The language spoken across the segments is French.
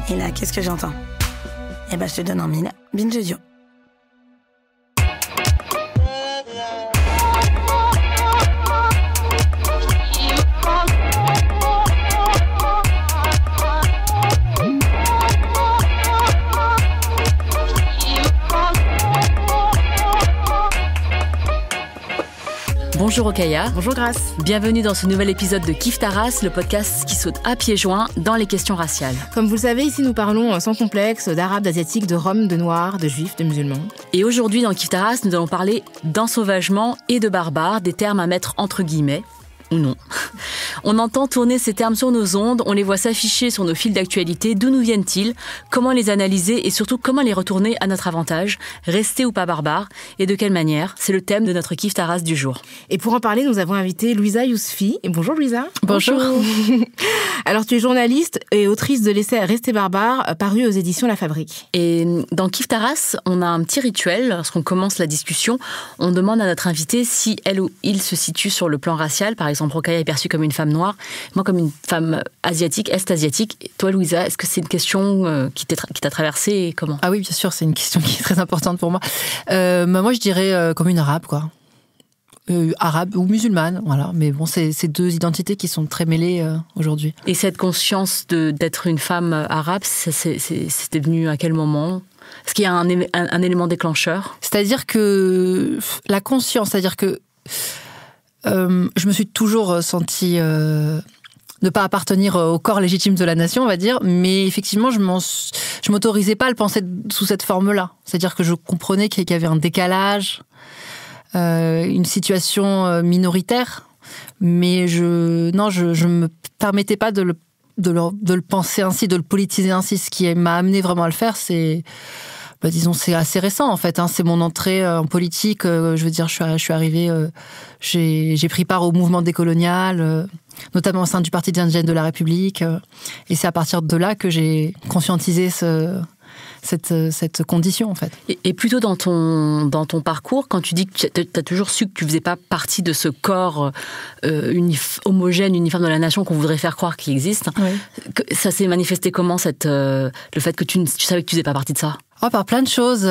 Et là, qu'est-ce que j'entends? Eh ben, je te donne en 1000. Binge audio. Bonjour Rokhaya. Bonjour Grace. Bienvenue dans ce nouvel épisode de Kiffe ta race, le podcast qui saute à pieds joints dans les questions raciales. Comme vous le savez, ici nous parlons sans complexe d'arabes, d'asiatiques, de roms, de noirs, de juifs, de musulmans. Et aujourd'hui dans Kiffe ta race, nous allons parler d'ensauvagement et de barbare, des termes à mettre entre guillemets. Ou non. On entend tourner ces termes sur nos ondes, on les voit s'afficher sur nos fils d'actualité. D'où nous viennent-ils? Comment les analyser et surtout comment les retourner à notre avantage? Rester ou pas barbare? Et de quelle manière? C'est le thème de notre Kiffe ta race du jour. Et pour en parler, nous avons invité Louisa Yousfi. Et bonjour Louisa. Bonjour. Alors tu es journaliste et autrice de l'essai Rester barbare, paru aux éditions La Fabrique. Et dans Kiffe ta race, on a un petit rituel. Lorsqu'on commence la discussion, on demande à notre invité si elle ou il se situe sur le plan racial. Par exemple, Rokhaya est perçue comme une femme noire, moi comme une femme asiatique, est-asiatique. Et toi, Louisa, est-ce que c'est une question qui t'a traversée et comment? Ah oui, bien sûr, c'est une question qui est très importante pour moi. Moi, je dirais comme une arabe, quoi. Arabe ou musulmane, voilà. Mais bon, c'est deux identités qui sont très mêlées aujourd'hui. Et cette conscience d'être une femme arabe, c'était venu à quel moment? Est-ce qu'il y a un élément déclencheur? C'est-à-dire que la conscience, c'est-à-dire que je me suis toujours sentie ne pas appartenir au corps légitime de la nation, on va dire, mais effectivement, je m'autorisais pas à le penser sous cette forme-là. C'est-à-dire que je comprenais qu'il y avait un décalage, une situation minoritaire, mais je me permettais pas de le penser ainsi, de le politiser ainsi. Ce qui m'a amené vraiment à le faire, c'est c'est assez récent en fait. C'est mon entrée en politique. Je veux dire, je suis arrivée, j'ai pris part au mouvement décolonial, notamment au sein du Parti des Indigènes de la République. Et c'est à partir de là que j'ai conscientisé cette condition en fait. Et plutôt dans ton parcours, quand tu dis que tu as toujours su que tu faisais pas partie de ce corps homogène, uniforme de la nation qu'on voudrait faire croire qu'il existe, oui. Ça s'est manifesté comment le fait que tu savais que tu faisais pas partie de ça? Par plein de choses.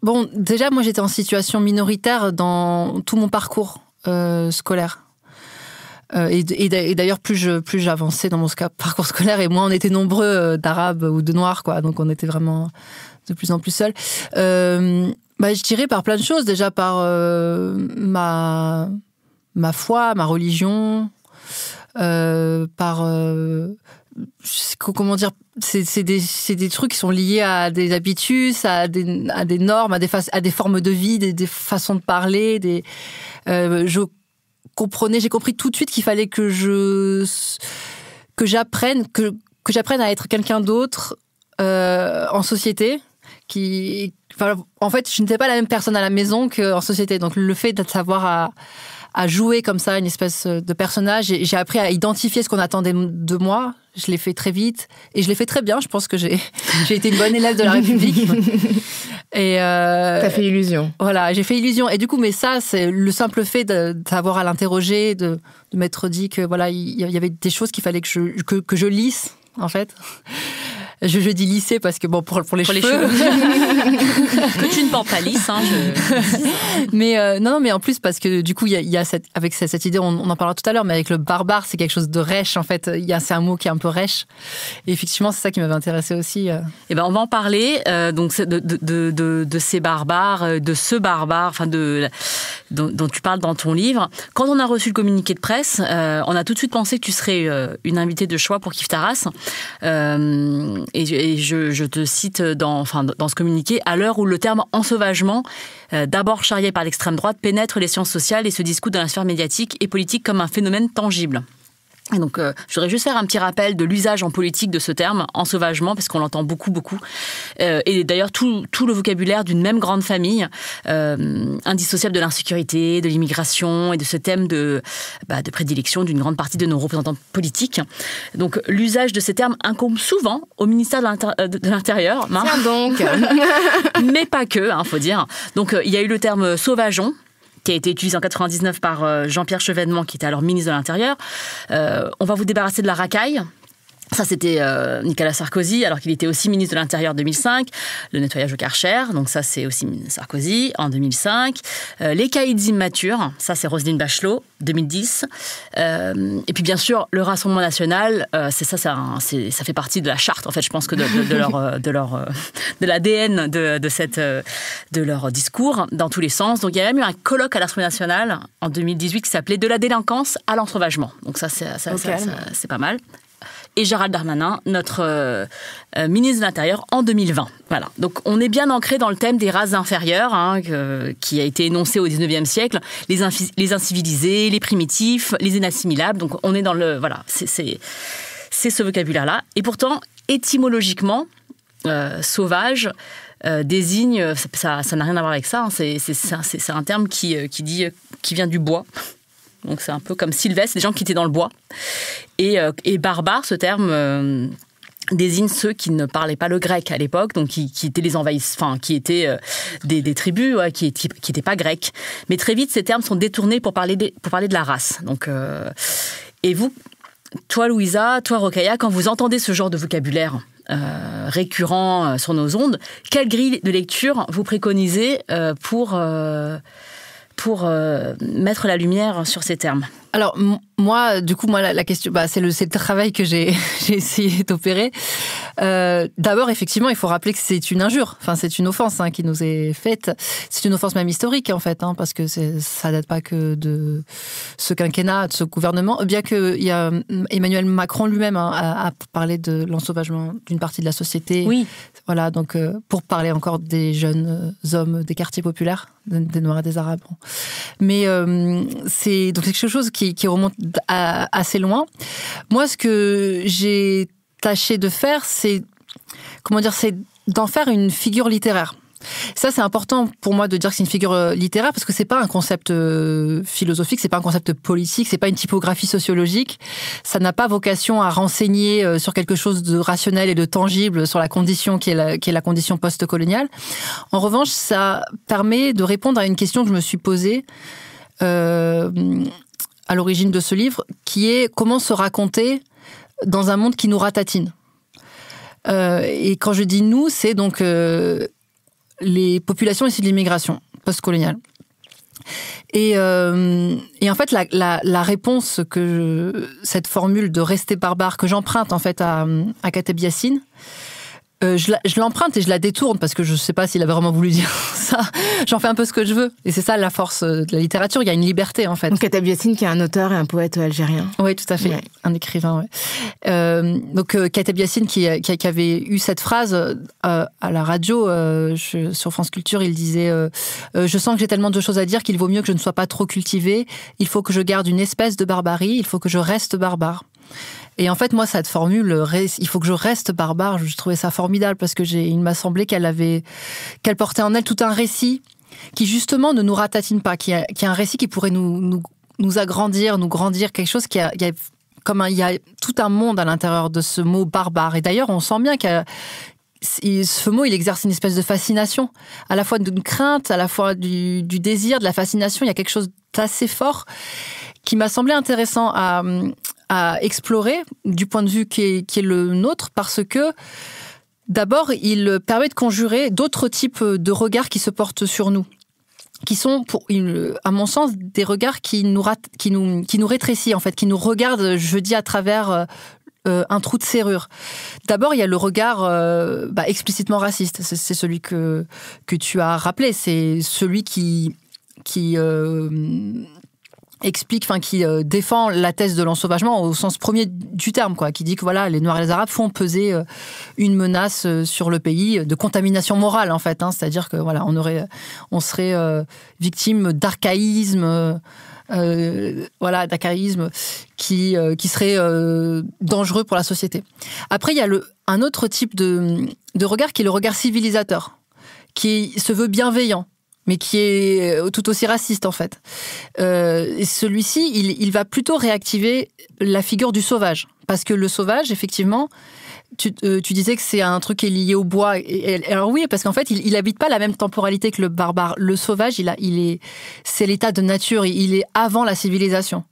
Bon, déjà, moi, j'étais en situation minoritaire dans tout mon parcours scolaire. Et d'ailleurs, plus j'avançais dans mon parcours scolaire, et moins on était nombreux d'Arabes ou de Noirs, quoi. Donc, on était vraiment de plus en plus seuls. Je dirais par plein de choses. Déjà par ma foi, ma religion, comment dire, c'est des trucs qui sont liés à des habitudes, à des normes, à des formes de vie, des façons de parler. J'ai compris tout de suite qu'il fallait que j'apprenne à être quelqu'un d'autre en société. En fait, je n'étais pas la même personne à la maison qu'en société. Donc le fait de savoir à jouer comme ça une espèce de personnage, j'ai appris à identifier ce qu'on attendait de moi. Je l'ai fait très vite et je l'ai fait très bien. Je pense que j'ai été une bonne élève de la République. Et t'as fait illusion. Voilà, j'ai fait illusion. Et du coup, mais ça, c'est le simple fait d'avoir à l'interroger, de m'être dit que voilà, il y avait des choses qu'il fallait que je lisse en fait. Je dis lisser parce que bon pour les cheveux. Que tu ne portes pas lisse, hein. Mais non, mais en plus parce que du coup il y a avec cette idée, on en parlera tout à l'heure, mais avec le barbare, c'est quelque chose de rêche en fait. C'est un mot qui est un peu rêche. Et effectivement, c'est ça qui m'avait intéressée aussi. Et on va en parler donc de ces barbares, de ce barbare, enfin dont tu parles dans ton livre. Quand on a reçu le communiqué de presse, on a tout de suite pensé que tu serais une invitée de choix pour Kiffe ta race. Et je te cite dans ce communiqué, à l'heure où le terme ensauvagement, d'abord charrié par l'extrême droite, pénètre les sciences sociales et se discute dans la sphère médiatique et politique comme un phénomène tangible. Et donc, je voudrais juste faire un petit rappel de l'usage en politique de ce terme, ensauvagement, parce qu'on l'entend beaucoup. Et d'ailleurs, tout le vocabulaire d'une même grande famille, indissociable de l'insécurité, de l'immigration et de ce thème de prédilection d'une grande partie de nos représentants politiques. Donc, l'usage de ces termes incombe souvent au ministère de l'Intérieur. Tiens donc. Mais pas que, faut dire. Donc, il y a eu le terme sauvageon, qui a été utilisé en 1999 par Jean-Pierre Chevènement, qui était alors ministre de l'Intérieur. On va vous débarrasser de la racaille. Ça, c'était Nicolas Sarkozy, alors qu'il était aussi ministre de l'Intérieur en 2005. Le nettoyage au Karcher, donc ça, c'est aussi Sarkozy en 2005. Les caïds immatures, ça, c'est Roselyne Bachelot, 2010. Et puis, bien sûr, le Rassemblement national, ça fait partie de la charte, en fait, je pense que de l'ADN de leur discours, dans tous les sens. Donc, il y a même eu un colloque à l'Assemblée nationale en 2018 qui s'appelait « De la délinquance à l'ensauvagement ». Donc, ça, c'est pas mal. Et Gérald Darmanin, notre ministre de l'Intérieur, en 2020. Voilà. Donc, on est bien ancré dans le thème des races inférieures, qui a été énoncé au XIXe siècle, les incivilisés, les primitifs, les inassimilables. Donc, on est dans le... Voilà, c'est ce vocabulaire-là. Et pourtant, étymologiquement, sauvage désigne... Ça n'a rien à voir avec ça. C'est un terme qui vient du bois. Donc, c'est un peu comme sylvestre, des gens qui étaient dans le bois. Et barbare, ce terme désigne ceux qui ne parlaient pas le grec à l'époque, donc qui étaient les envahisseurs, qui étaient des tribus qui n'étaient pas grecs. Mais très vite, ces termes sont détournés pour parler de la race. Donc, et vous, toi, Louisa, toi, Rokhaya, quand vous entendez ce genre de vocabulaire récurrent sur nos ondes, quelle grille de lecture vous préconisez pour mettre la lumière sur ces termes? Alors, moi, la question, c'est le travail que j'ai essayé d'opérer. D'abord, effectivement, il faut rappeler que c'est une injure. Enfin, c'est une offense qui nous est faite. C'est une offense même historique, en fait, parce que ça date pas que de ce quinquennat, de ce gouvernement. Bien que Emmanuel Macron lui-même a parlé de l'ensauvagement d'une partie de la société. Oui. Voilà, donc pour parler encore des jeunes hommes des quartiers populaires, des Noirs et des Arabes. Mais c'est quelque chose qui remonte assez loin. Moi, ce que j'ai tâché de faire, c'est d'en faire une figure littéraire. Ça, c'est important pour moi de dire que c'est une figure littéraire parce que c'est pas un concept philosophique, c'est pas un concept politique, c'est pas une typographie sociologique. Ça n'a pas vocation à renseigner sur quelque chose de rationnel et de tangible sur la condition qui est la condition post-coloniale. En revanche, ça permet de répondre à une question que je me suis posée à l'origine de ce livre, qui est comment se raconter dans un monde qui nous ratatine. Et quand je dis nous, c'est donc les populations issues de l'immigration post-coloniale. Et en fait, la réponse cette formule de rester barbare que j'emprunte en fait à Kateb Yassine, je l'emprunte et je la détourne parce que je ne sais pas s'il avait vraiment voulu dire ça. J'en fais un peu ce que je veux. Et c'est ça la force de la littérature. Il y a une liberté, en fait. Donc Kateb Yassine, qui est un auteur et un poète algérien. Oui, tout à fait. Ouais. Un écrivain, oui. Donc Kateb Yassine, qui avait eu cette phrase à la radio, sur France Culture, il disait je sens que j'ai tellement de choses à dire qu'il vaut mieux que je ne sois pas trop cultivé. Il faut que je garde une espèce de barbarie. Il faut que je reste barbare. Et en fait, moi, cette formule, il faut que je reste barbare, je trouvais ça formidable parce que il m'a semblé qu'elle portait en elle tout un récit qui, justement, ne nous ratatine pas, qui est un récit qui pourrait nous agrandir, nous grandir, quelque chose il y a tout un monde à l'intérieur de ce mot barbare. Et d'ailleurs, on sent bien ce mot, il exerce une espèce de fascination, à la fois d'une crainte, à la fois du désir, de la fascination. Il y a quelque chose d'assez fort qui m'a semblé intéressant à explorer du point de vue qui est le nôtre, parce que d'abord, il permet de conjurer d'autres types de regards qui se portent sur nous, qui sont, à mon sens, des regards qui nous rétrécissent, en fait, qui nous regardent, je dis, à travers un trou de serrure. D'abord, il y a le regard explicitement raciste. C'est celui que tu as rappelé. C'est celui qui explique, qui défend la thèse de l'ensauvagement au sens premier du terme, qui dit que voilà, les Noirs et les Arabes font peser une menace sur le pays de contamination morale, en fait. C'est-à-dire que voilà, on serait victime d'archaïsme. D'archaïsme qui serait dangereux pour la société. Après, il y a un autre type de regard qui est le regard civilisateur, qui se veut bienveillant, mais qui est tout aussi raciste, en fait. Et celui-ci, il va plutôt réactiver la figure du sauvage. Parce que le sauvage, effectivement, tu disais que c'est un truc qui est lié au bois. Alors oui, parce qu'en fait, il n'habite pas la même temporalité que le barbare. Le sauvage, c'est l'état de nature, il est avant la civilisation.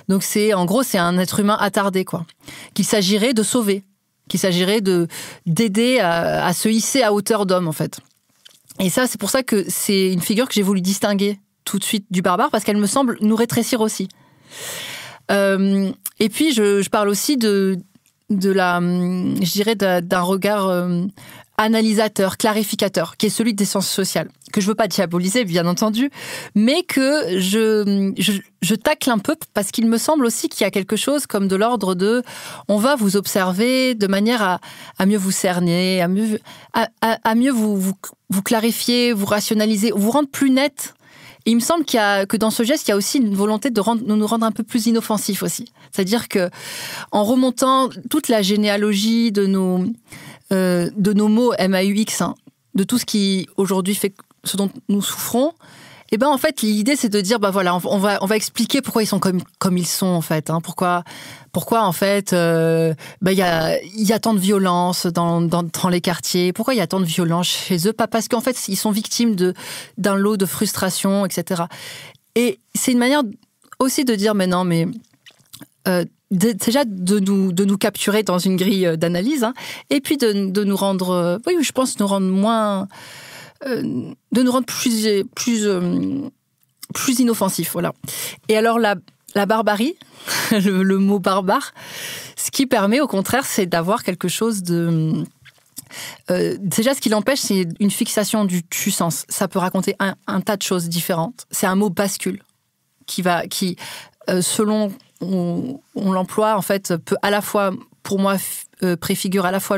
Donc en gros, c'est un être humain attardé, quoi. Qu'il s'agirait de sauver, qu'il s'agirait d'aider à se hisser à hauteur d'homme, en fait. Et ça, c'est pour ça que c'est une figure que j'ai voulu distinguer tout de suite du barbare, parce qu'elle me semble nous rétrécir aussi. Et puis, je parle aussi d'un regard analysateur, clarificateur, qui est celui des sciences sociales, que je veux pas diaboliser, bien entendu, mais que je tacle un peu, parce qu'il me semble aussi qu'il y a quelque chose comme de l'ordre de on va vous observer de manière à mieux vous cerner, à mieux vous clarifier, vous rationaliser, vous rendre plus net. Et il me semble que dans ce geste, il y a aussi une volonté de nous rendre un peu plus inoffensifs aussi. C'est-à-dire que en remontant toute la généalogie de nos mots MAUX, hein, de tout ce qui aujourd'hui fait ce dont nous souffrons, et ben en fait l'idée c'est de dire voilà, on va expliquer pourquoi ils sont comme ils sont en fait, hein, pourquoi en fait il y a tant de violence dans les quartiers, pourquoi il y a tant de violence chez eux, pas parce qu'en fait ils sont victimes d'un lot de frustration, etc. Et c'est une manière aussi de dire déjà de nous capturer dans une grille d'analyse, hein, et puis de nous rendre, je pense, nous rendre moins, de nous rendre plus inoffensifs, voilà. Et alors la barbarie, le mot barbare, ce qui permet au contraire, c'est d'avoir quelque chose de déjà, ce qui l'empêche, c'est une fixation du tu-sens. Ça peut raconter un tas de choses différentes. C'est un mot bascule qui selon on l'emploie, en fait, peut à la fois, pour moi, préfigure à la fois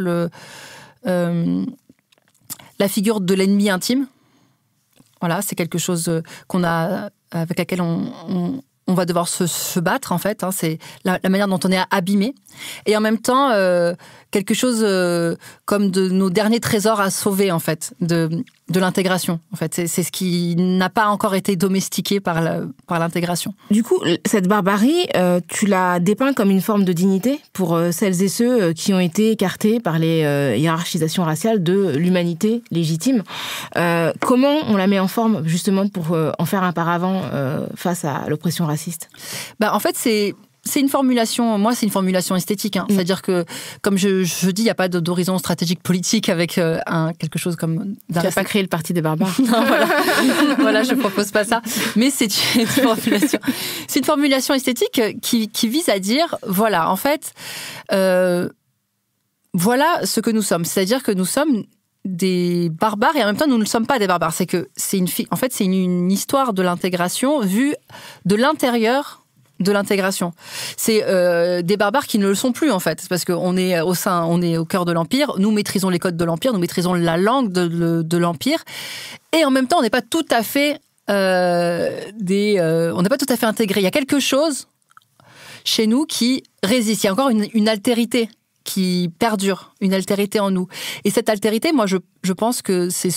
la figure de l'ennemi intime. Voilà, c'est quelque chose avec laquelle on va devoir se battre, en fait. Hein, c'est la manière dont on est abîmé. Et en même temps, quelque chose comme de nos derniers trésors à sauver, en fait, de l'intégration. En fait, c'est ce qui n'a pas encore été domestiqué par l'intégration. Du coup, cette barbarie, tu la dépeins comme une forme de dignité pour celles et ceux qui ont été écartés par les hiérarchisations raciales de l'humanité légitime. Comment on la met en forme, justement, pour en faire un paravent face à l'oppression raciste ? En fait, c'est une formulation, moi c'est une formulation esthétique, hein. C'est-à-dire que, comme je dis, il n'y a pas d'horizon stratégique politique avec quelque chose comme... Tu n'as pas créé le parti des barbares. Non, voilà, je ne propose pas ça. Mais c'est une formulation esthétique qui vise à dire, voilà, en fait, voilà ce que nous sommes. C'est-à-dire que nous sommes des barbares et en même temps nous ne sommes pas des barbares. C'est une histoire de l'intégration vue de l'intérieur de l'intégration. C'est des barbares qui ne le sont plus, en fait, parce qu'on est on est au cœur de l'Empire, nous maîtrisons les codes de l'Empire, nous maîtrisons la langue de l'Empire, et en même temps on n'est pas tout à fait on n'est pas tout à fait intégrés. Il y a quelque chose chez nous qui résiste. Il y a encore une altérité qui perdure, une altérité en nous. Et cette altérité, moi, je pense que c'est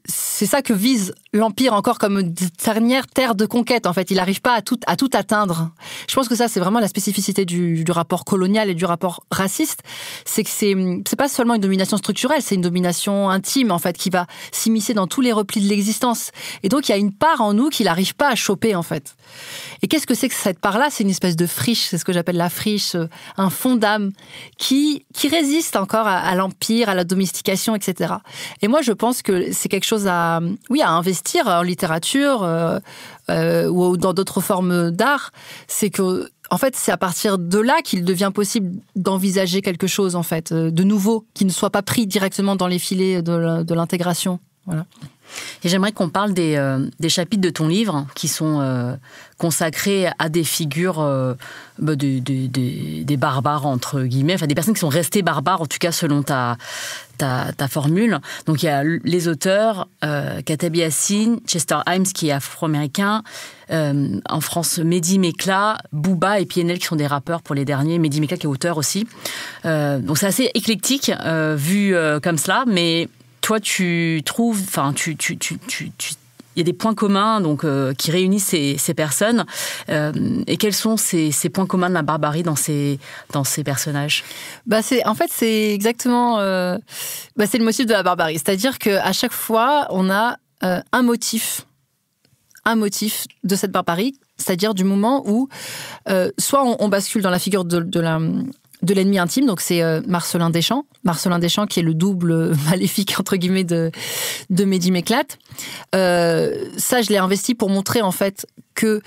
c'est ça que vise l'Empire encore comme dernière terre de conquête, en fait. Il n'arrive pas à tout atteindre. Je pense que ça, c'est vraiment la spécificité du rapport colonial et du rapport raciste. C'est que c'est pas seulement une domination structurelle, c'est une domination intime, en fait, qui va s'immiscer dans tous les replis de l'existence. Et donc, il y a une part en nous qu'il n'arrive pas à choper, en fait. Et qu'est-ce que c'est que cette part-là ? C'est une espèce de friche, c'est ce que j'appelle la friche, un fond d'âme qui résiste encore à l'Empire, à la domestication, etc. Et moi, je pense que c'est quelque chose à investir en littérature ou dans d'autres formes d'art. C'est que, en fait, c'est à partir de là qu'il devient possible d'envisager quelque chose, en fait, de nouveau, qui ne soit pas pris directement dans les filets de l'intégration. Voilà. Et j'aimerais qu'on parle des chapitres de ton livre qui sont consacrés à des figures des barbares, entre guillemets, enfin des personnes qui sont restées barbares, en tout cas selon ta formule. Donc il y a les auteurs, Kateb Yassine, Chester Himes qui est afro-américain, en France Mehdi Mekla, Booba et PNL qui sont des rappeurs pour les derniers, Mehdi Mekla qui est auteur aussi. Donc c'est assez éclectique vu comme cela, mais toi, tu trouves, il y a des points communs donc qui réunissent ces personnes. Et quels sont ces points communs de la barbarie dans ces personnages ? C'est exactement, c'est le motif de la barbarie. C'est-à-dire qu'à chaque fois, on a un motif un motif de cette barbarie, c'est-à-dire du moment où soit on bascule dans la figure de l'ennemi intime, donc c'est Marcellin Deschamps. Marcellin Deschamps qui est le double maléfique, entre guillemets, de Mehdi Méclate. Ça, je l'ai investi pour montrer, en fait, que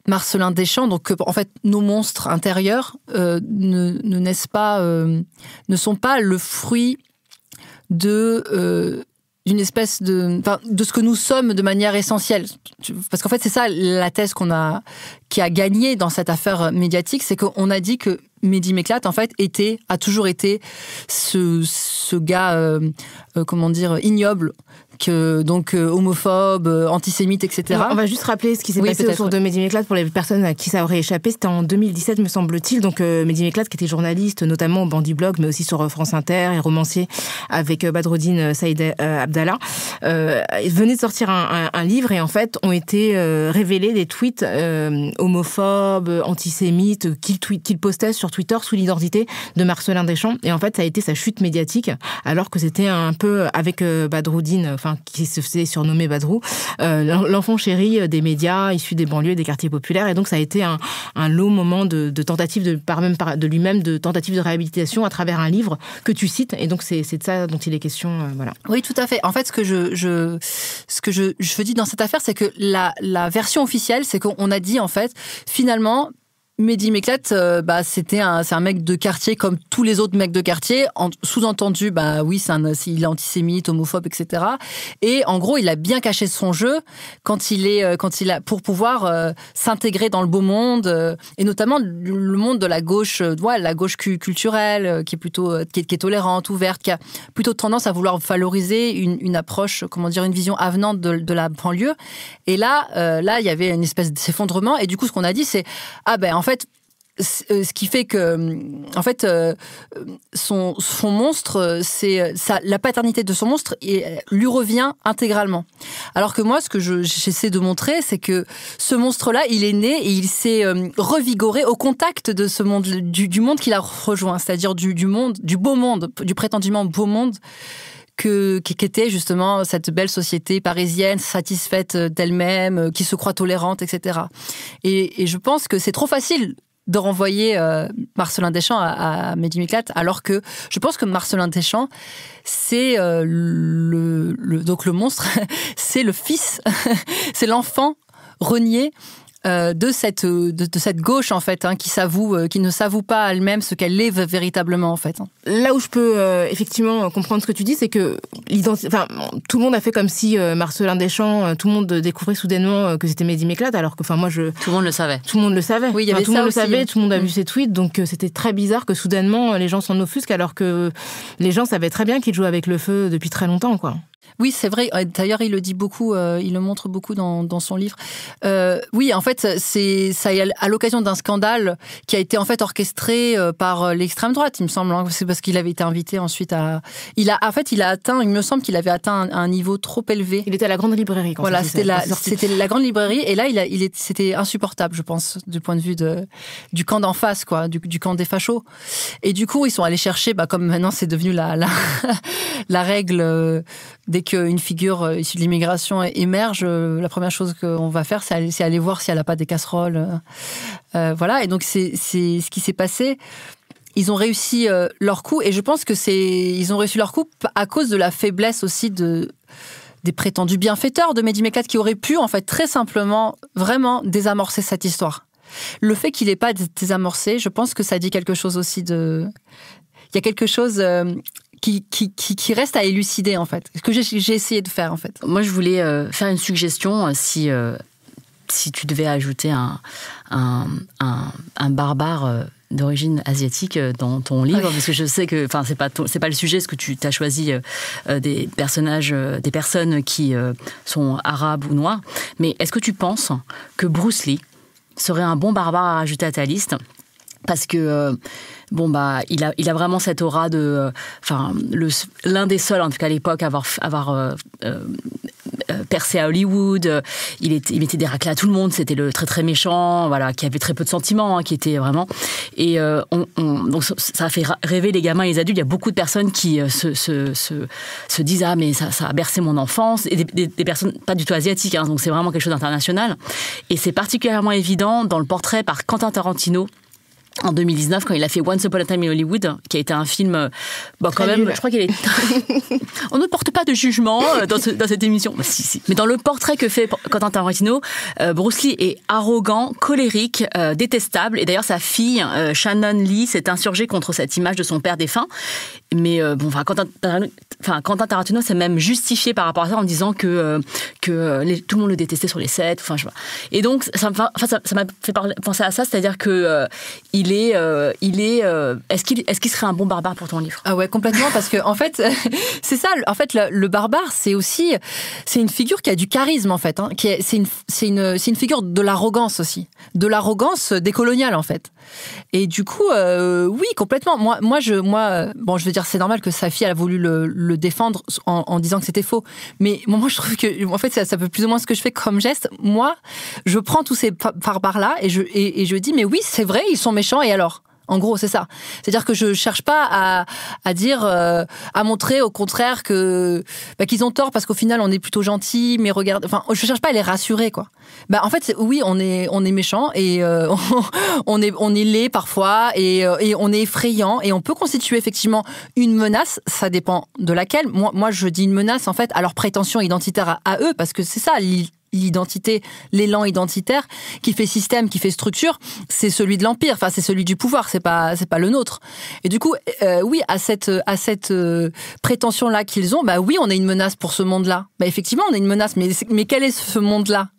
Marcellin Deschamps, donc que, en fait, nos monstres intérieurs ne naissent pas, ne sont pas le fruit d'une espèce de ce que nous sommes de manière essentielle. Parce qu'en fait, c'est ça la thèse qui a gagné dans cette affaire médiatique, c'est qu'on a dit que Mehdi Méclate, en fait, a toujours été ce gars, ignoble, donc homophobe, antisémite, etc. On va juste rappeler ce qui s'est passé autour de Mehdi Méclate pour les personnes à qui ça aurait échappé. C'était en 2017, me semble-t-il. Donc Mehdi Méclate, qui était journaliste, notamment au Bandit Blog, mais aussi sur France Inter, et romancier avec Badreddine Saïd Abdallah, venait de sortir un livre et en fait ont été révélés des tweets homophobes, antisémites qu'il postait sur Twitter sous l'identité de Marcellin Deschamps. Et en fait, ça a été sa chute médiatique, alors que c'était un peu avec Badreddine, qui se faisait surnommer Badrou, l'enfant chéri des médias issus des banlieues, des quartiers populaires. Et donc, ça a été un long moment de tentative de lui-même, de tentative de réhabilitation à travers un livre que tu cites. Et donc, c'est de ça dont il est question. Voilà. Oui, tout à fait. En fait, ce que je dis dans cette affaire, c'est que la version officielle, c'est qu'on a dit, en fait, finalement, Mehdi Méclate, c'est un mec de quartier comme tous les autres mecs de quartier. Sous-entendu, oui, il est antisémite, homophobe, etc. Et en gros, il a bien caché son jeu pour pouvoir s'intégrer dans le beau monde, et notamment le monde de la gauche, la gauche culturelle, qui est plutôt qui est tolérante, ouverte, qui a plutôt tendance à vouloir valoriser une approche, une vision avenante de la banlieue. Et là, il y avait une espèce d'effondrement. Et du coup, ce qu'on a dit, c'est en fait, ce qui fait que, en fait, son monstre, la paternité de son monstre lui revient intégralement. Alors que moi, ce que j'essaie de montrer, c'est que ce monstre-là, il est né et il s'est revigoré au contact de ce monde, du monde qu'il a rejoint, c'est-à-dire du beau monde, du prétendument beau monde qu'était justement cette belle société parisienne, satisfaite d'elle-même, qui se croit tolérante, etc. Et je pense que c'est trop facile de renvoyer Marcellin Deschamps à Mehdi Méclate, alors que je pense que Marcellin Deschamps, c'est donc le monstre, c'est le fils, c'est l'enfant renié de cette gauche, en fait, qui ne s'avoue pas elle-même ce qu'elle est véritablement, en fait. Là où je peux effectivement comprendre ce que tu dis, c'est que tout le monde a fait comme si Marcellin Deschamps, tout le monde découvrait soudainement que c'était Mehdi Méclate, alors que moi tout le monde le savait. Tout le monde le savait. Oui, il y avait tout le monde aussi. Le savait, tout le monde a vu ses tweets, donc c'était très bizarre que soudainement les gens s'en offusquent, alors que les gens savaient très bien qu'il jouait avec le feu depuis très longtemps, quoi. Oui, c'est vrai. D'ailleurs, il le dit beaucoup, il le montre beaucoup dans son livre. Oui, en fait, c'est ça à l'occasion d'un scandale qui a été en fait orchestré par l'extrême droite, il me semble. C'est parce qu'il avait été invité ensuite il me semble qu'il avait atteint un niveau trop élevé. Il était à la Grande Librairie. Voilà, c'était la Grande Librairie, et là, c'était insupportable, je pense, du point de vue du camp d'en face, quoi, du camp des fachos. Et du coup, ils sont allés chercher, comme maintenant c'est devenu la règle. Dès qu'une figure issue de l'immigration émerge, la première chose qu'on va faire, c'est aller voir si elle n'a pas des casseroles. Voilà, et donc c'est ce qui s'est passé. Ils ont réussi leur coup, et je pense que ils ont réussi leur coup à cause de la faiblesse aussi des prétendus bienfaiteurs de Mehdi Méclate, qui auraient pu, en fait, très simplement, vraiment désamorcer cette histoire. Le fait qu'il n'ait pas désamorcé, je pense que ça dit quelque chose aussi Il y a quelque chose qui reste à élucider, en fait. Ce que j'ai essayé de faire, en fait. Moi, je voulais faire une suggestion, si tu devais ajouter un barbare d'origine asiatique dans ton livre, parce que je sais que, c'est pas le sujet, ce que tu as choisi des personnages, des personnes qui sont arabes ou noirs, mais est-ce que tu penses que Bruce Lee serait un bon barbare à rajouter à ta liste? Parce que il a vraiment cette aura de, l'un des seuls, en tout cas à l'époque, avoir percé à Hollywood. Il mettait des raclés à tout le monde. C'était le très très méchant, voilà, qui avait très peu de sentiments, qui était vraiment. Et donc ça a fait rêver les gamins et les adultes. Il y a beaucoup de personnes qui se disent mais ça a bercé mon enfance. Et des personnes pas du tout asiatiques. Donc c'est vraiment quelque chose d'international. Et c'est particulièrement évident dans le portrait par Quentin Tarantino. En 2019, quand il a fait Once Upon a Time in Hollywood, qui a été un film, quand même, nul. Je crois qu'il est. On ne porte pas de jugement dans cette émission. Si. Mais dans le portrait que fait Quentin Tarantino, Bruce Lee est arrogant, colérique, détestable. Et d'ailleurs, sa fille, Shannon Lee, s'est insurgée contre cette image de son père défunt. Mais Quentin Tarantino s'est même justifié par rapport à ça en disant que tout le monde le détestait sur les sets. Et donc, ça m'a fait penser à ça, c'est-à-dire que est-ce qu'il serait un bon barbare pour ton livre? Ah ouais, complètement, parce que en fait, c'est ça. En fait, le barbare, c'est une figure qui a du charisme en fait. C'est une figure de l'arrogance aussi, de l'arrogance décoloniale en fait. Et du coup, oui, complètement. Moi, je veux dire, c'est normal que sa fille elle a voulu le défendre en disant que c'était faux. Mais moi, je trouve que, en fait, ça peut plus ou moins ce que je fais comme geste. Moi, je prends tous ces barbares-là et je dis, mais oui, c'est vrai, ils sont méchants. Et alors? En gros, c'est ça. C'est-à-dire que je cherche pas à dire, à montrer au contraire qu'ils ont tort parce qu'au final on est plutôt gentil, mais regarde, enfin, je cherche pas à les rassurer, quoi. En fait, oui, on est méchant et on est laid parfois et on est effrayant et on peut constituer effectivement une menace. Ça dépend de laquelle. Moi, je dis une menace en fait à leur prétention identitaire à eux parce que c'est ça. L'identité, l'élan identitaire qui fait système, qui fait structure, c'est celui de l'empire, enfin c'est celui du pouvoir, c'est pas le nôtre. Et du coup, oui, à cette prétention-là qu'ils ont, oui, on est une menace pour ce monde-là. Effectivement, on est une menace, mais quel est ce monde-là ?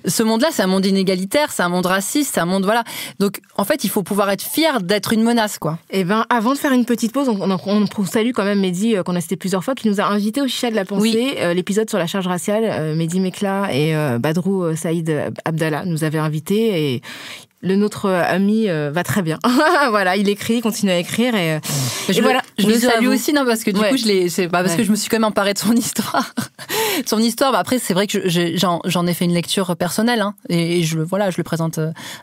Ce monde-là, c'est un monde inégalitaire, c'est un monde raciste, c'est un monde, voilà. Donc, en fait, il faut pouvoir être fier d'être une menace, quoi. Et avant de faire une petite pause, on salue quand même Mehdi, qu'on a cité plusieurs fois, qui nous a invités au Chicha de la Pensée, oui. L'épisode sur la charge raciale, Mehdi Mekla et Badrou Saïd Abdallah nous avaient invités et notre ami va très bien. Voilà, il écrit, il continue à écrire et voilà. Je le salue aussi, non, parce que du coup, parce que je me suis quand même emparée de son histoire. Après, c'est vrai que j'en ai fait une lecture personnelle, et je le présente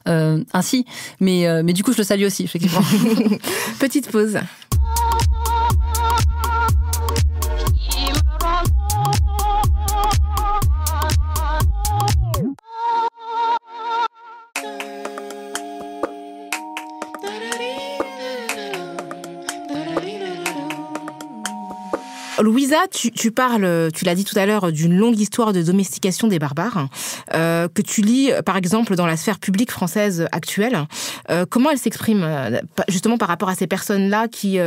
ainsi. Mais du coup, je le salue aussi, effectivement. Petite pause. Louisa, tu parles, tu l'as dit tout à l'heure, d'une longue histoire de domestication des barbares, que tu lis, par exemple, dans la sphère publique française actuelle. Comment elle s'exprime, justement, par rapport à ces personnes-là qui,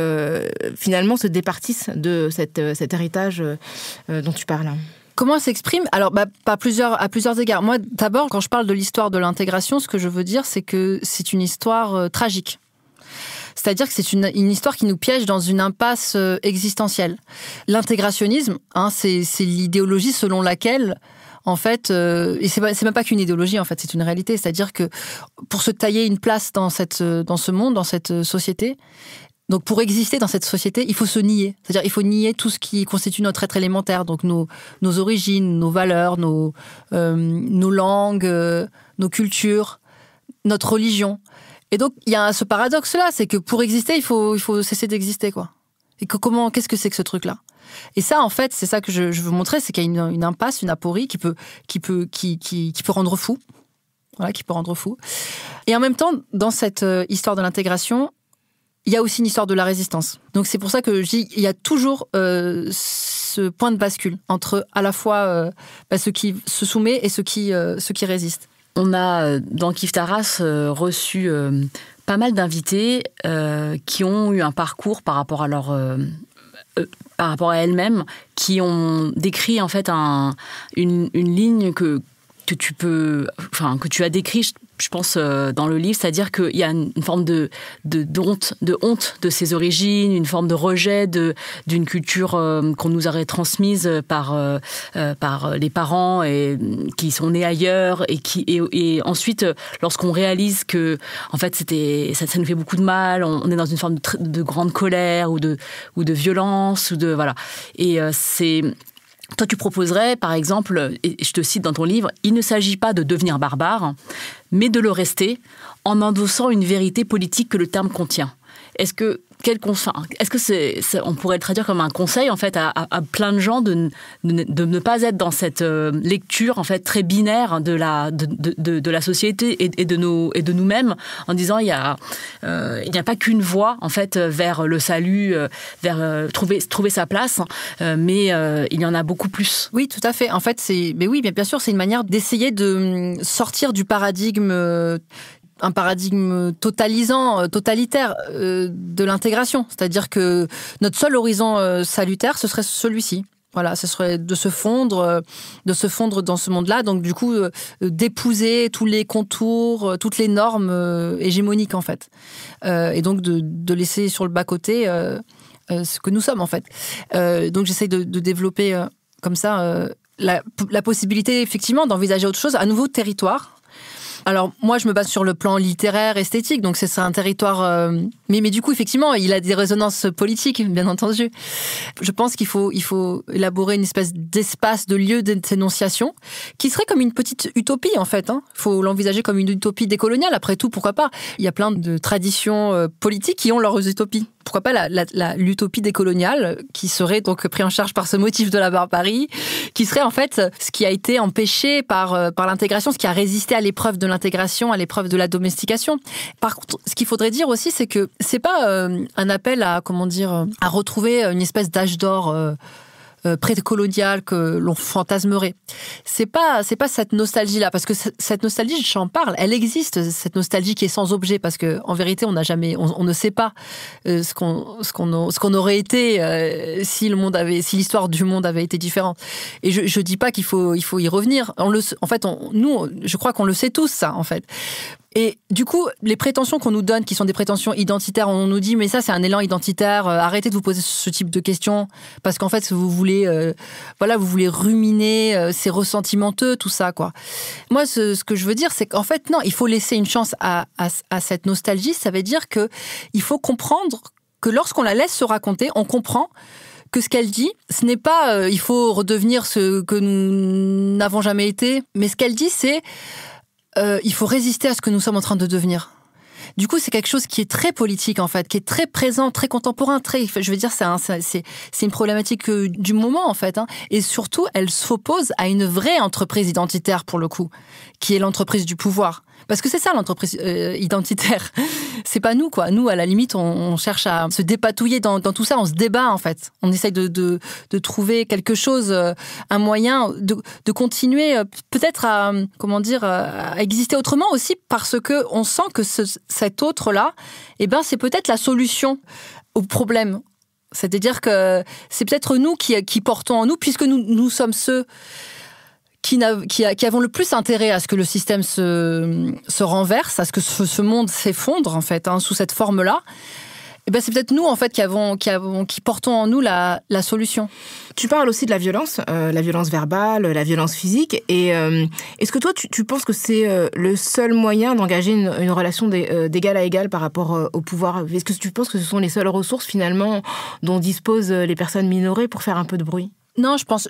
finalement, se départissent de cet héritage dont tu parles? Comment elle s'exprime? Alors, à plusieurs égards. Moi, d'abord, quand je parle de l'histoire de l'intégration, ce que je veux dire, c'est que c'est une histoire tragique. C'est-à-dire que c'est une histoire qui nous piège dans une impasse existentielle. L'intégrationnisme, c'est l'idéologie selon laquelle, en fait, et c'est même pas qu'une idéologie, en fait, c'est une réalité. C'est-à-dire que pour se tailler une place dans ce monde, dans cette société, donc pour exister dans cette société, il faut se nier. C'est-à-dire il faut nier tout ce qui constitue notre être élémentaire, donc nos origines, nos valeurs, nos langues, nos cultures, notre religion. Et donc, il y a ce paradoxe-là, c'est que pour exister, il faut cesser d'exister, quoi. Et qu'est-ce que c'est que ce truc-là? Et ça, en fait, c'est ça que je veux montrer, c'est qu'il y a une impasse, une aporie qui peut rendre fou. Voilà, qui peut rendre fou. Et en même temps, dans cette histoire de l'intégration, il y a aussi une histoire de la résistance. Donc, c'est pour ça que je dis, il y a toujours ce point de bascule entre à la fois ceux qui se soumettent et ceux qui résistent. On a, dans Kif Taras, reçu pas mal d'invités qui ont eu un parcours par rapport à elles-mêmes, qui ont décrit en fait une ligne que tu as décrit, je pense, dans le livre, c'est-à-dire qu'il y a une forme de honte de ses origines, une forme de rejet d'une culture qu'on nous aurait transmise par les parents et qui sont nés ailleurs et ensuite lorsqu'on réalise que en fait ça nous fait beaucoup de mal, on est dans une forme de grande colère ou de violence voilà, et c'est toi, tu proposerais, par exemple, et je te cite dans ton livre, « Il ne s'agit pas de devenir barbare, mais de le rester en endossant une vérité politique que le terme contient. » Est-ce que on pourrait le traduire comme un conseil en fait à plein de gens de ne pas être dans cette lecture en fait très binaire de la société et de nous-mêmes, en disant il n'y a pas qu'une voie en fait vers le salut, vers trouver sa place, mais il y en a beaucoup plus. Oui, tout à fait. En fait, mais oui, bien sûr, c'est une manière d'essayer de sortir du paradigme. Un paradigme totalitaire de l'intégration. C'est-à-dire que notre seul horizon salutaire, ce serait celui-ci. Voilà, ce serait de se fondre dans ce monde-là. Donc, du coup, d'épouser tous les contours, toutes les normes hégémoniques, en fait. Et donc, de laisser sur le bas-côté ce que nous sommes, en fait. Donc, j'essaye de développer comme ça la possibilité, effectivement, d'envisager autre chose, un nouveau territoire. Alors, moi, je me base sur le plan littéraire, esthétique, donc c'est un territoire... Mais du coup, effectivement, il a des résonances politiques, bien entendu. Je pense qu'il faut élaborer une espèce d'espace, de lieu d'énonciation, qui serait comme une petite utopie, en fait. Il faut l'envisager comme une utopie décoloniale, après tout, pourquoi pas. Il y a plein de traditions politiques qui ont leurs utopies. Pourquoi pas l'utopie décoloniale, qui serait donc pris en charge par ce motif de la barbarie, qui serait en fait ce qui a été empêché par l'intégration, ce qui a résisté à l'épreuve de l'intégration, à l'épreuve de la domestication. Par contre, ce qu'il faudrait dire aussi, c'est que c'est pas un appel à retrouver une espèce d'âge d'or précolonial que l'on fantasmerait. C'est pas cette nostalgie-là, parce que cette nostalgie, j'en parle, elle existe, cette nostalgie qui est sans objet, parce que en vérité, on ne sait pas ce qu'on aurait été si l'histoire du monde avait été différente. Et je dis pas qu'il faut y revenir. Je crois qu'on le sait tous, ça, en fait. Et du coup, les prétentions qu'on nous donne, qui sont des prétentions identitaires, on nous dit, mais ça, c'est un élan identitaire, arrêtez de vous poser ce type de questions, parce qu'en fait, vous voulez ruminer, c'est ressentimenteux, tout ça, quoi. Moi, ce que je veux dire, c'est qu'en fait, non, il faut laisser une chance à cette nostalgie. Ça veut dire qu'il faut comprendre que lorsqu'on la laisse se raconter, on comprend que ce qu'elle dit, ce n'est pas il faut redevenir ce que nous n'avons jamais été, mais ce qu'elle dit, c'est il faut résister à ce que nous sommes en train de devenir. Du coup, c'est quelque chose qui est très politique, en fait, qui est très présent, très contemporain, je veux dire, c'est une problématique du moment, en fait. Et surtout, elle s'oppose à une vraie entreprise identitaire, pour le coup, qui est l'entreprise du pouvoir. Parce que c'est ça, l'entreprise identitaire. C'est pas nous, quoi. Nous, à la limite, on cherche à se dépatouiller dans tout ça. On se débat, en fait. On essaye de trouver quelque chose, un moyen de continuer, peut-être à exister autrement aussi, parce que on sent que cet autre-là, c'est peut-être la solution au problème. C'est-à-dire que c'est peut-être nous qui portons en nous, puisque nous sommes ceux qui avons le plus intérêt à ce que le système se renverse, à ce que ce monde s'effondre, en fait, sous cette forme-là. C'est peut-être nous, en fait, qui portons en nous la solution. Tu parles aussi de la violence verbale, la violence physique. Et est-ce que toi, tu penses que c'est le seul moyen d'engager une relation d'égal à égal par rapport au pouvoir ? Est-ce que tu penses que ce sont les seules ressources, finalement, dont disposent les personnes minorées pour faire un peu de bruit ? Non, je pense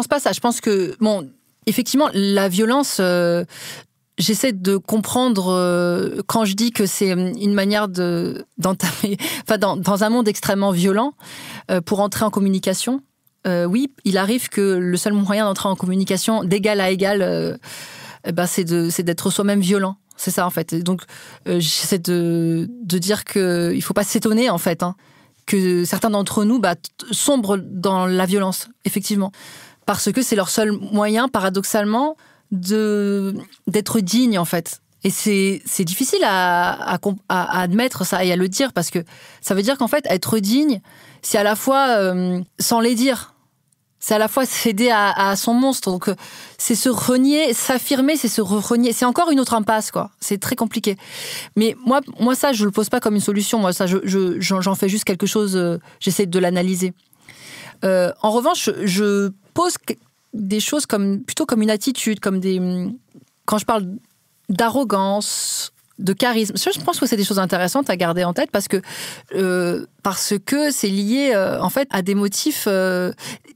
pas ça. Je pense que, effectivement, la violence, j'essaie de comprendre quand je dis que c'est une manière d'entamer, dans un monde extrêmement violent, pour entrer en communication. Oui, il arrive que le seul moyen d'entrer en communication d'égal à égal, c'est d'être soi-même violent. C'est ça, en fait. Et donc, j'essaie de dire qu'il faut pas s'étonner, en fait, que certains d'entre nous sombrent dans la violence, effectivement. Parce que c'est leur seul moyen, paradoxalement, d'être digne, en fait. Et c'est difficile à admettre ça et à le dire, parce que ça veut dire qu'en fait, être digne, c'est à la fois sans les dire. C'est à la fois céder à son monstre. Donc, c'est se renier, s'affirmer, c'est se renier. C'est encore une autre impasse, quoi. C'est très compliqué. Mais moi ça, je le pose pas comme une solution. Moi, ça, j'en fais juste quelque chose, j'essaie de l'analyser. En revanche, je pose des choses plutôt comme une attitude, quand je parle d'arrogance, de charisme. Je pense que c'est des choses intéressantes à garder en tête parce que c'est lié en fait à des motifs.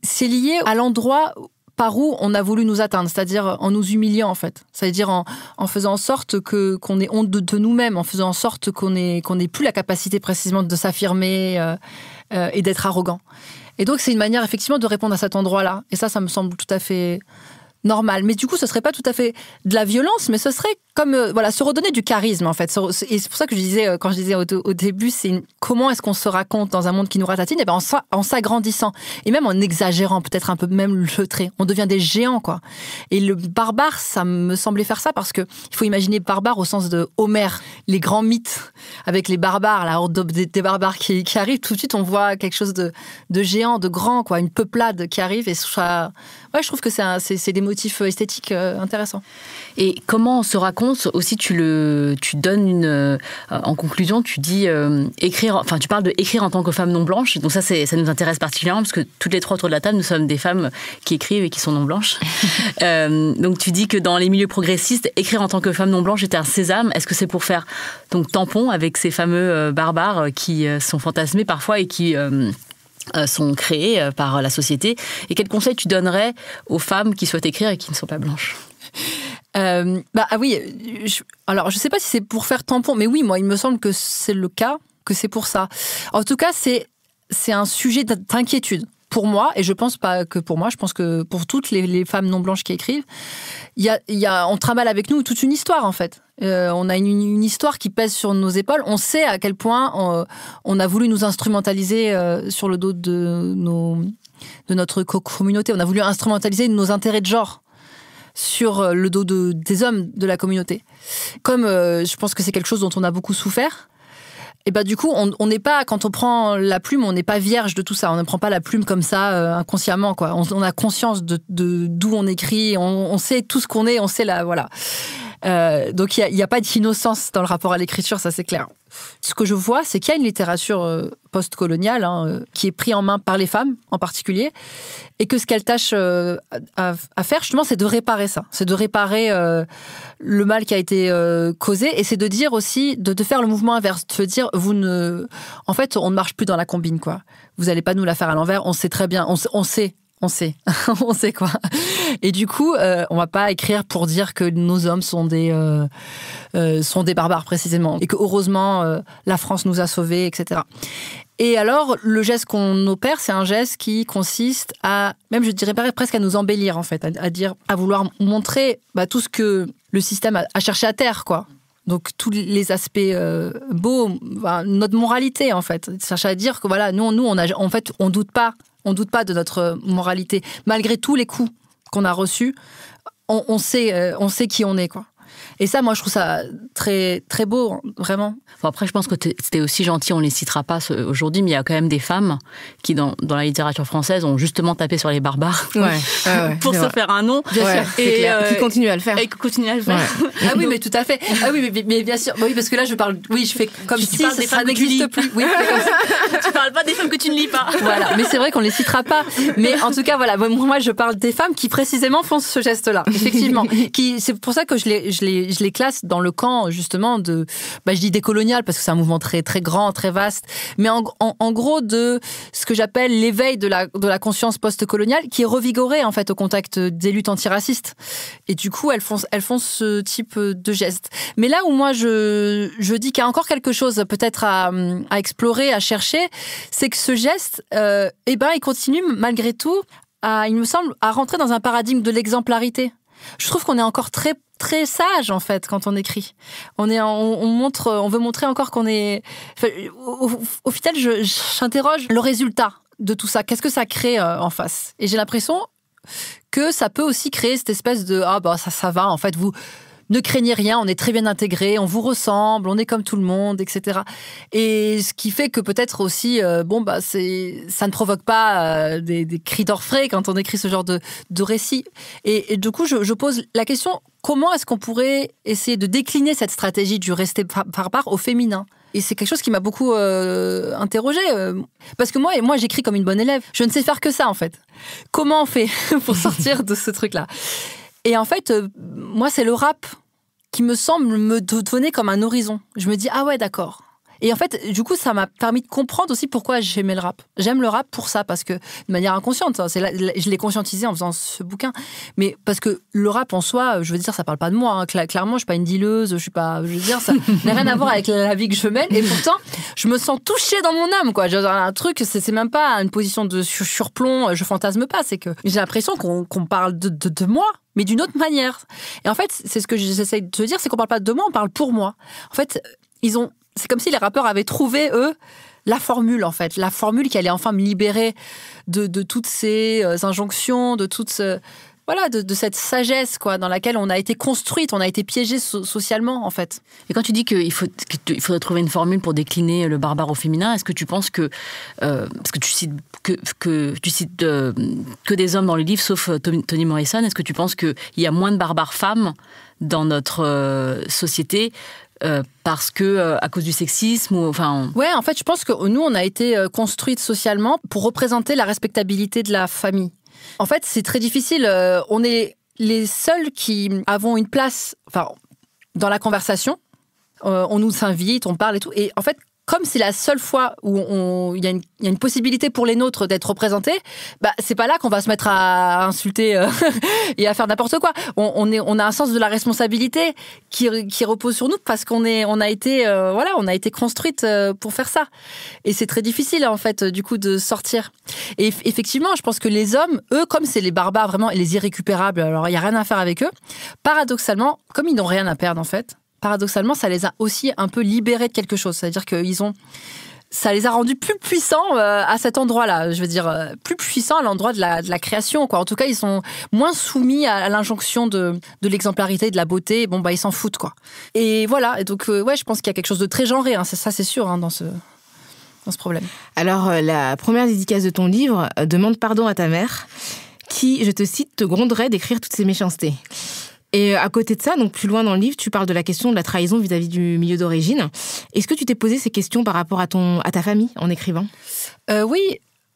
C'est lié à l'endroit par où on a voulu nous atteindre, c'est-à-dire en nous humiliant en fait, c'est-à-dire en faisant en sorte qu'on ait honte de nous-mêmes, en faisant en sorte qu'on n'ait plus la capacité précisément de s'affirmer et d'être arrogant. Et donc c'est une manière effectivement de répondre à cet endroit-là. Et ça me semble tout à fait normal. Mais du coup, ce serait pas tout à fait de la violence, mais ce serait comme se redonner du charisme en fait. Et c'est pour ça que je disais quand je disais au début, comment est-ce qu'on se raconte dans un monde qui nous ratatine, et ben en s'agrandissant et même en exagérant peut-être un peu même le trait. On devient des géants quoi. Et le barbare, ça me semblait faire ça parce que il faut imaginer barbare au sens de Homère, les grands mythes avec les barbares, la horde des barbares qui arrivent. Tout de suite, on voit quelque chose de géant, de grand quoi, une peuplade qui arrive. Et je trouve que c'est des motifs esthétiques intéressants. Et comment on se raconte aussi, tu donnes en conclusion, tu dis écrire, enfin tu parles de écrire en tant que femme non blanche, donc ça nous intéresse particulièrement parce que toutes les trois autour de la table, nous sommes des femmes qui écrivent et qui sont non blanches. Donc tu dis que dans les milieux progressistes, écrire en tant que femme non blanche était un sésame. Est-ce que c'est pour faire donc tampon avec ces fameux barbares qui sont fantasmés parfois et qui sont créés par la société? Et quel conseil tu donnerais aux femmes qui souhaitent écrire et qui ne sont pas blanches? Alors je sais pas si c'est pour faire tampon, mais oui, moi il me semble que c'est le cas, que c'est pour ça. En tout cas, c'est un sujet d'inquiétude pour moi, et je pense pas que pour moi, je pense que pour toutes les femmes non blanches qui écrivent, on travaille avec nous toute une histoire en fait. On a une histoire qui pèse sur nos épaules. On sait à quel point on a voulu nous instrumentaliser sur le dos de notre communauté. On a voulu instrumentaliser nos intérêts de genre sur le dos des hommes de la communauté. Comme je pense que c'est quelque chose dont on a beaucoup souffert, et du coup, on n'est pas, quand on prend la plume, on n'est pas vierge de tout ça. On ne prend pas la plume comme ça, inconsciemment, quoi. On a conscience de d'où on écrit, on sait tout ce qu'on est, on sait voilà. Donc il n'y a pas d'innocence dans le rapport à l'écriture, ça c'est clair. Ce que je vois, c'est qu'il y a une littérature post-coloniale qui est prise en main par les femmes en particulier, et que ce qu'elles tâchent à faire justement, c'est de réparer ça, c'est de réparer le mal qui a été causé, et c'est de dire aussi, de faire le mouvement inverse, de dire en fait, on ne marche plus dans la combine quoi. Vous n'allez pas nous la faire à l'envers, on sait très bien, on sait. On sait quoi. Et du coup, on va pas écrire pour dire que nos hommes sont des barbares précisément, et que heureusement la France nous a sauvés, etc. Et alors, le geste qu'on opère, c'est un geste qui consiste à, même je dirais presque à nous embellir en fait, à vouloir montrer tout ce que le système a cherché à taire quoi. Donc tous les aspects beaux, notre moralité en fait, chercher à dire que voilà, nous on doute pas. On ne doute pas de notre moralité. Malgré tous les coups qu'on a reçus, on sait qui on est, quoi. Et ça, moi, je trouve ça très, très beau, vraiment. Bon, après, je pense que c'était aussi gentil, on ne les citera pas aujourd'hui, mais il y a quand même des femmes qui, dans la littérature française, ont justement tapé sur les barbares pour se faire un nom. Bien sûr, et qui continuent à le faire. Et qui continuent à le faire. Ouais. Ah oui, mais tout à fait. Ah oui, mais bien sûr. Oui, parce que là, je fais comme si ça n'existe plus. Oui, tu parles pas des femmes que tu ne lis pas. Voilà, mais c'est vrai qu'on ne les citera pas. Mais en tout cas, voilà, moi, je parle des femmes qui, précisément, font ce geste-là, effectivement. C'est pour ça que je les classe dans le camp, justement, je dis décolonial, parce que c'est un mouvement très, très grand, très vaste, mais en gros de ce que j'appelle l'éveil de la conscience post-coloniale, qui est revigorée, en fait, au contact des luttes antiracistes. Et du coup, elles font ce type de gestes. Mais là où moi, je dis qu'il y a encore quelque chose, peut-être, à explorer, à chercher, c'est que ce geste, il continue, malgré tout, il me semble, à rentrer dans un paradigme de l'exemplarité. Je trouve qu'on est encore très, très sage, en fait, quand on écrit. On veut montrer encore qu'on est... Enfin, au final, j'interroge le résultat de tout ça. Qu'est-ce que ça crée en face? Et j'ai l'impression que ça peut aussi créer cette espèce de... ça va, en fait, vous... Ne craignez rien, on est très bien intégrés, on vous ressemble, on est comme tout le monde, etc. Et ce qui fait que peut-être aussi, ça ne provoque pas des cris d'orfraie quand on écrit ce genre de récit. Et du coup, je pose la question, comment est-ce qu'on pourrait essayer de décliner cette stratégie du rester barbare au féminin? Et c'est quelque chose qui m'a beaucoup interrogée. Parce que moi, j'écris comme une bonne élève. Je ne sais faire que ça, en fait. Comment on fait pour sortir de ce truc-là? Et en fait, moi, c'est le rap qui me semble me donner comme un horizon. Je me dis, ah ouais, d'accord. Et en fait, du coup, ça m'a permis de comprendre aussi pourquoi j'aimais le rap. J'aime le rap pour ça, parce que de manière inconsciente, je l'ai conscientisé en faisant ce bouquin. Mais parce que le rap en soi, je veux dire, ça parle pas de moi. Hein. Clairement, je suis pas une dealeuse, je veux dire, ça n'a rien à voir avec la vie que je mène. Et pourtant, je me sens touchée dans mon âme, quoi. J'ai un truc, c'est même pas une position de surplomb, je fantasme pas. C'est que j'ai l'impression qu'on parle de moi, mais d'une autre manière. Et en fait, c'est ce que j'essaie de te dire, c'est qu'on parle pas de moi, on parle pour moi. En fait, c'est comme si les rappeurs avaient trouvé, eux, la formule, en fait. La formule qui allait enfin me libérer de toutes ces injonctions, de toute de cette sagesse, quoi, dans laquelle on a été construite, on a été piégé socialement, en fait. Et quand tu dis qu'il faudrait trouver une formule pour décliner le barbare au féminin, est-ce que tu penses que... parce que tu cites que des hommes dans le livre, sauf Toni Morrison, est-ce que tu penses qu'il y a moins de barbares femmes dans notre société parce que à cause du sexisme ou enfin ouais, en fait je pense que nous on a été construites socialement pour représenter la respectabilité de la famille. En fait c'est très difficile, on est les seuls qui avons une place dans la conversation, on nous invite, on parle et tout, et en fait comme c'est la seule fois où il y a une possibilité pour les nôtres d'être représentés, c'est pas là qu'on va se mettre à insulter et à faire n'importe quoi. On a un sens de la responsabilité qui repose sur nous parce qu'on a été construite pour faire ça. Et c'est très difficile en fait du coup de sortir. Et effectivement, je pense que les hommes, eux, comme c'est les barbares vraiment et les irrécupérables, alors il y a rien à faire avec eux. Paradoxalement, comme ils n'ont rien à perdre en fait. Paradoxalement, ça les a aussi un peu libérés de quelque chose. C'est-à-dire que ça les a rendus plus puissants à cet endroit-là. Je veux dire, plus puissants à l'endroit de la création, quoi. En tout cas, ils sont moins soumis à l'injonction de l'exemplarité, de la beauté. Bon, ils s'en foutent, quoi. Et voilà. Et donc, je pense qu'il y a quelque chose de très genré. Hein. Ça, c'est sûr, hein, dans ce problème. Alors, la première dédicace de ton livre demande pardon à ta mère, qui, je te cite, te gronderait d'écrire toutes ces méchancetés. Et à côté de ça, donc plus loin dans le livre, tu parles de la question de la trahison vis-à-vis du milieu d'origine. Est-ce que tu t'es posé ces questions par rapport à ta famille en écrivant ? Oui,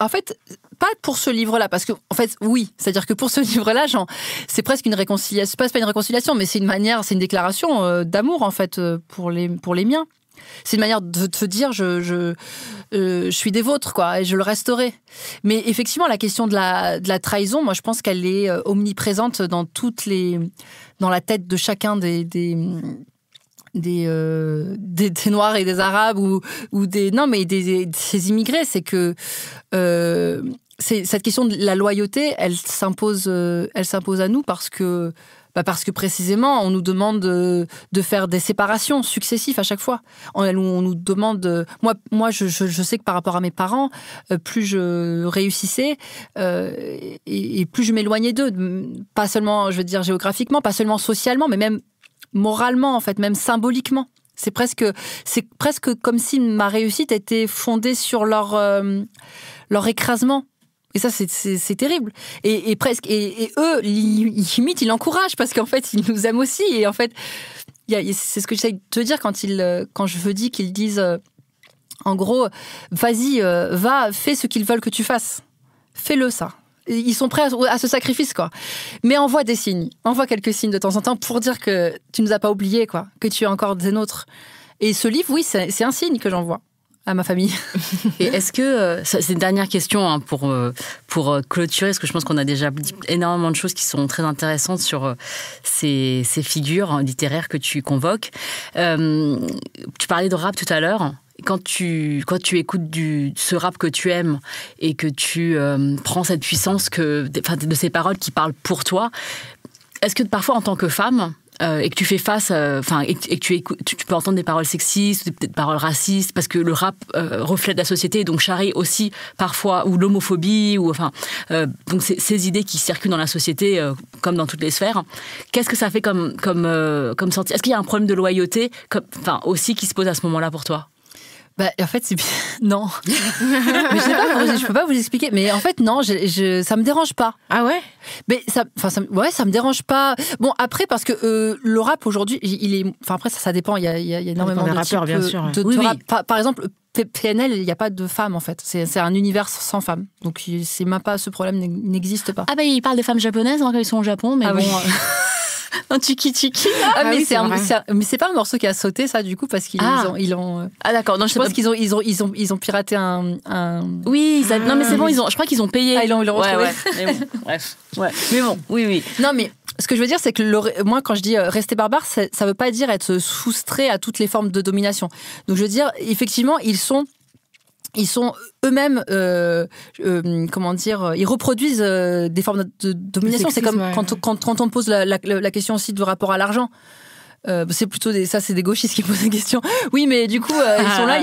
en fait, pas pour ce livre-là, parce que, en fait, oui, c'est-à-dire que pour ce livre-là, c'est presque une réconciliation. C'est pas une réconciliation, mais c'est une déclaration d'amour, en fait, pour les miens. C'est une manière de te dire je suis des vôtres, quoi, et je le resterai. Mais effectivement, la question de la trahison, moi, je pense qu'elle est omniprésente dans la tête de chacun des Noirs et des Arabes ou ces immigrés. C'est que cette question de la loyauté, elle s'impose à nous parce que précisément, on nous demande de faire des séparations successives à chaque fois. On nous demande... Moi, je sais que par rapport à mes parents, plus je réussissais et plus je m'éloignais d'eux. Pas seulement, je veux dire, géographiquement, pas seulement socialement, mais même moralement, en fait, même symboliquement. C'est presque comme si ma réussite était fondée sur leur écrasement. Et ça, c'est terrible. Et eux, limite, ils l'encouragent parce qu'en fait, ils nous aiment aussi. Et en fait, c'est ce que j'essaie de te dire quand je dis qu'ils disent, en gros, vas-y, va, fais ce qu'ils veulent que tu fasses. Fais-le, ça. Ils sont prêts à ce sacrifice, quoi. Mais envoie des signes. Envoie quelques signes de temps en temps pour dire que tu nous as pas oubliés, quoi. Que tu es encore des nôtres. Et ce livre, oui, c'est un signe que j'envoie à ma famille. Et est-ce que, c'est une dernière question hein, pour clôturer, parce que je pense qu'on a déjà dit énormément de choses qui sont très intéressantes sur ces figures littéraires que tu convoques. Tu parlais de rap tout à l'heure. Quand tu écoutes ce rap que tu aimes et que tu prends cette puissance de ces paroles qui parlent pour toi, est-ce que parfois en tant que femme, et que tu fais face, et que tu peux entendre des paroles sexistes, des paroles racistes, parce que le rap reflète la société, et donc charrie aussi parfois, ou l'homophobie, donc ces idées qui circulent dans la société, comme dans toutes les sphères. Qu'est-ce que ça fait comme sortie ? Est-ce qu'il y a un problème de loyauté, aussi qui se pose à ce moment-là pour toi ? En fait, non. Mais je peux pas vous expliquer. Mais en fait, non, ça me dérange pas. Ah ouais? Mais ça me dérange pas. Bon, après, parce que le rap aujourd'hui, après, ça dépend. Il y a énormément de rappeurs, bien sûr. De rap. Par exemple, PNL, il n'y a pas de femmes, en fait. C'est un univers sans femmes. Donc, c'est même pas, ce problème n'existe pas. Ah il parle des femmes japonaises quand ils sont au Japon, mais bon... Oui. Un tiki-tiki. Mais oui, mais c'est pas un morceau qui a sauté, ça, du coup, parce qu'ils ont. Ah d'accord. Non, je pense qu'ils ont piraté un. Oui, non mais c'est bon, je crois qu'ils ont payé. Ils l'ont retrouvé. Ouais. Mais bon, bref. Ouais. Mais bon, oui. Non mais. Ce que je veux dire, c'est que moi, quand je dis rester barbare, ça veut pas dire être soustrait à toutes les formes de domination. Donc, je veux dire, effectivement, ils sont eux-mêmes, ils reproduisent des formes de domination. C'est comme quand on pose la question aussi du rapport à l'argent. C'est plutôt c'est des gauchistes qui posent des questions. Oui, mais du coup, ils sont là,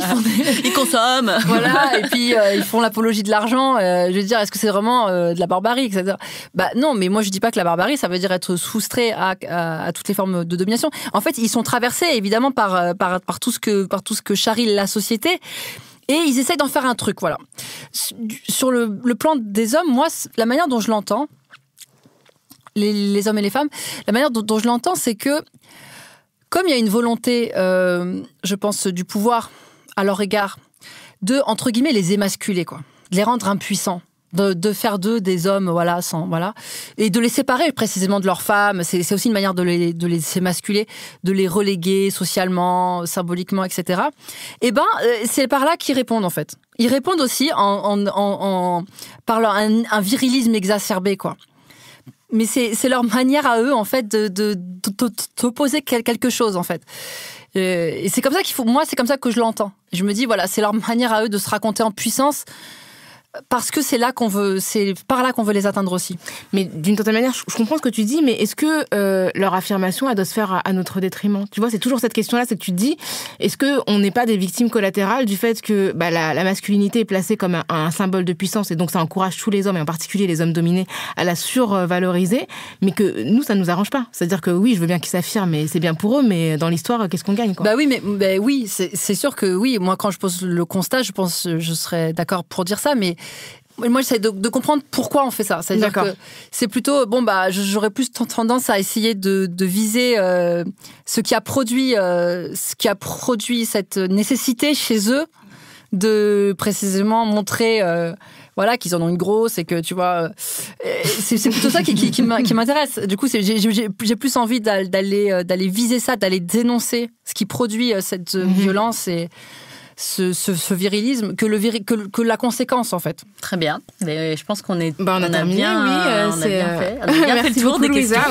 ils consomment. Voilà, et puis ils font l'apologie de l'argent. Je veux dire, est-ce que c'est vraiment de la barbarie, etc. Bah non, mais moi je dis pas que la barbarie, ça veut dire être soustrait à toutes les formes de domination. En fait, ils sont traversés évidemment par tout ce que charrie la société. Et ils essayent d'en faire un truc, voilà. Sur le plan des hommes, moi, la manière dont je l'entends, les hommes et les femmes, la manière dont je l'entends, c'est que comme il y a une volonté, je pense, du pouvoir à leur égard, de, entre guillemets, les émasculer, quoi, de les rendre impuissants, de faire d'eux des hommes, voilà, et de les séparer précisément de leurs femmes. C'est aussi une manière de les émasculer, de les reléguer socialement, symboliquement, etc. Et c'est par là qu'ils répondent, en fait. Ils répondent aussi par un virilisme exacerbé, quoi. Mais c'est leur manière à eux, en fait, d'opposer quelque chose, en fait. Et c'est comme ça c'est comme ça que je l'entends. Je me dis, voilà, c'est leur manière à eux de se raconter en puissance, parce que c'est par là qu'on veut les atteindre aussi. Mais d'une certaine manière, je comprends ce que tu dis, mais est-ce que leur affirmation, elle doit se faire à notre détriment ? Tu vois, c'est toujours cette question-là, c'est que tu te dis, est-ce qu'on n'est pas des victimes collatérales du fait que la masculinité est placée comme un symbole de puissance, et donc ça encourage tous les hommes, et en particulier les hommes dominés, à la survaloriser, mais que nous, ça ne nous arrange pas. C'est-à-dire que oui, je veux bien qu'ils s'affirment, et c'est bien pour eux, mais dans l'histoire, qu'est-ce qu'on gagne, quoi ? Bah oui, mais oui, c'est sûr que oui, moi quand je pose le constat, je pense je serais d'accord pour dire ça, mais moi, j'essaie de comprendre pourquoi on fait ça. C'est-à-dire que c'est plutôt, j'aurais plus tendance à essayer de viser ce qui a produit cette nécessité chez eux de précisément montrer qu'ils en ont une grosse, et que tu vois, c'est plutôt ça qui m'intéresse. Du coup, j'ai plus envie d'aller viser ça, d'aller dénoncer ce qui produit cette violence et ce virilisme que la conséquence, en fait. Très bien. Mais je pense qu'on est. On a terminé, oui. On a bien fait. On a bien fait le tour des questions.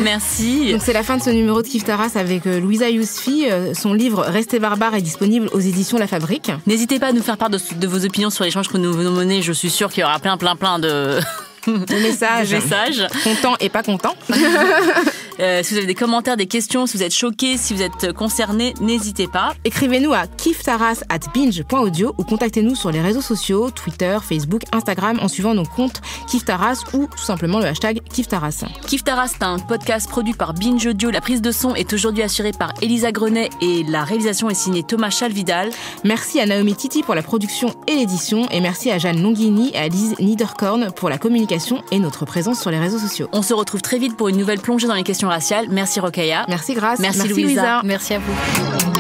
Merci. Donc c'est la fin de ce numéro de Kif Taras avec Louisa Yousfi. Son livre Rester barbare est disponible aux éditions La Fabrique. N'hésitez pas à nous faire part de vos opinions sur l'échange que nous venons mener. Je suis sûre qu'il y aura plein de messages. Contents et pas contents. Si vous avez des commentaires, des questions, si vous êtes choqués, si vous êtes concernés, n'hésitez pas. Écrivez-nous à kiftaras@binge.audio ou contactez-nous sur les réseaux sociaux, Twitter, Facebook, Instagram, en suivant nos comptes Kif Taras ou tout simplement le hashtag Kif Taras. Kif Taras, c'est un podcast produit par Binge Audio. La prise de son est aujourd'hui assurée par Elisa Grenet et la réalisation est signée Thomas Chalvidal. Merci à Naomi Titi pour la production et l'édition, et merci à Jeanne Longhini et à Lise Niederkorn pour la communication et notre présence sur les réseaux sociaux. On se retrouve très vite pour une nouvelle plongée dans les questions raciales. Merci Rokhaya. Merci Grace. Merci Louisa. Merci à vous.